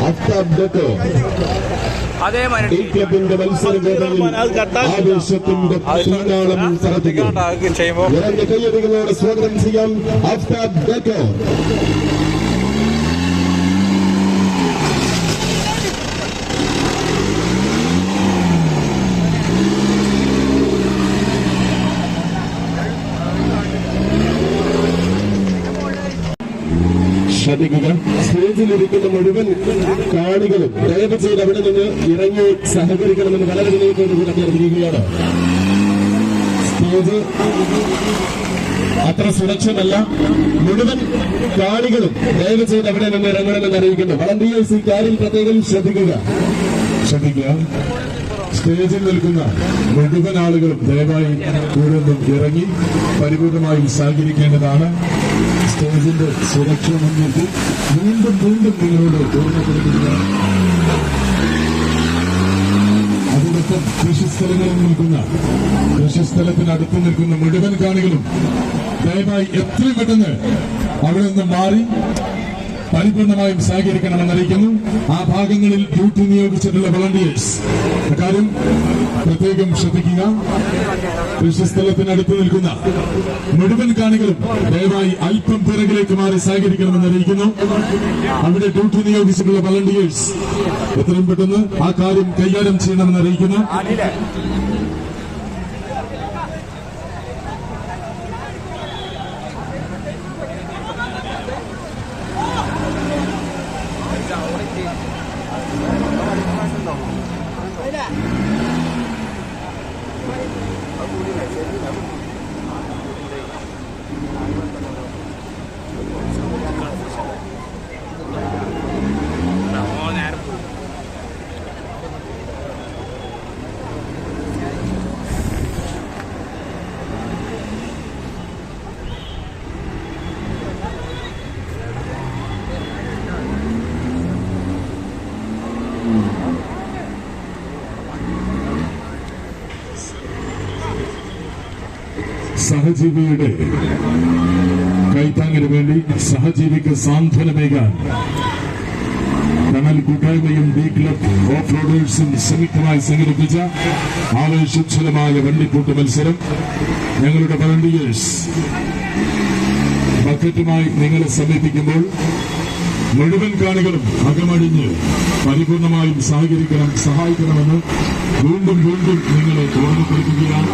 അഫ്താബ് ഈ ക്ലബിന്റെ മത്സരവേദിയിൽ ആവേശത്തിന്റെ തീനാളം തറപ്പിക്കും. നിറഞ്ഞ കയ്യടികളോടെ സ്വാഗതം ചെയ്യാം അഫ്താബ് ബക്കർ. ശ്രദ്ധിക്കുക, സ്റ്റേജിലിരിക്കുന്ന മുഴുവൻ കാണികളും ദയവ് ചെയ്ത് അവിടെ നിന്ന് ഇറങ്ങി സഹകരിക്കണമെന്ന് വളരെ വിനയത്തോടുകൂടി അഭ്യർത്ഥിക്കുകയാണ്. സ്റ്റേജ് അത്ര സുരക്ഷിതമല്ല. മുഴുവൻ കാണികളും ദയവ് ചെയ്ത് അവിടെ നിന്ന് ഇറങ്ങണമെന്ന് അറിയിക്കുന്നു. വളണ്ടിയേഴ്സ് ഈ കാര്യം പ്രത്യേകം ശ്രദ്ധിക്കുക. സ്റ്റേജിൽ നിൽക്കുന്ന മുഴുവൻ ആളുകളും ദയവായി കൂടെ നിന്നും ഇറങ്ങി പരിപൂർണമായും സഹകരിക്കേണ്ടതാണ്. സ്റ്റേജിന്റെ സുരക്ഷ മുൻനിർത്തി വീണ്ടും നിങ്ങളോട് ഓർമ്മപ്പെടുത്തുക. അതിനൊപ്പം കൃഷിസ്ഥലങ്ങളിൽ നിൽക്കുന്ന കൃഷിസ്ഥലത്തിനടുത്ത് നിൽക്കുന്ന മുഴുവൻ കാണികളും ദയവായി എത്രയും പെട്ടെന്ന് അവിടെ നിന്ന് മാറി പരിപൂർണമായും സഹകരിക്കണമെന്ന് അറിയിക്കുന്നു. ആ ഭാഗങ്ങളിൽ ഡ്യൂട്ടി നിയോഗിച്ചിട്ടുള്ള വളണ്ടിയേഴ്സ് അക്കാര്യം പ്രത്യേകം ശ്രദ്ധിക്കുക. കൃഷിസ്ഥലത്തിനടുത്ത് നിൽക്കുന്ന മുഴുവൻ കാണികളും ദയവായി അല്പം പിറകിലേക്ക് മാറി സഹകരിക്കണമെന്ന് അറിയിക്കുന്നു. അവിടെ ഡ്യൂട്ടി നിയോഗിച്ചിട്ടുള്ള വളണ്ടിയേഴ്സ് എത്രയും പെട്ടെന്ന് ആ കാര്യം കൈകാര്യം ചെയ്യണമെന്ന് അറിയിക്കുന്നു. സഹജീവിയുടെ കൈത്താങ്ങിന് വേണ്ടി സഹജീവിക്ക് സാന്ത്വനമേകാൻ തണൽ കൂട്ടായ്മയും ഡി ക്ലബ് ഓഫ് റോഡേഴ്സും സംയുക്തമായി സംഘടിപ്പിച്ച ആവേശോജ്വലമായ വണ്ടിപ്പൂട്ട് മത്സരം. ഞങ്ങളുടെ വളണ്ടിയേഴ്സ് ബക്കറ്റുമായി നിങ്ങളെ സമീപിക്കുമ്പോൾ മുഴുവൻ കാണികളും അകമഴിഞ്ഞ് പരിപൂർണമായും സഹായിക്കണമെന്ന് വീണ്ടും നിങ്ങളെ ഓർമ്മപ്പെടുത്തുകയാണ്.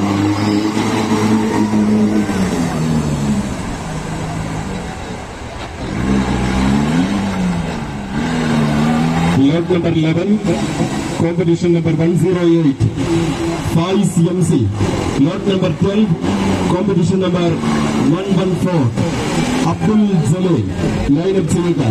Lot number 11, competition number 108, Faiz MC. Lot number 12, competition number 114, Abdul Jalil. Line up ചെയ്യുക.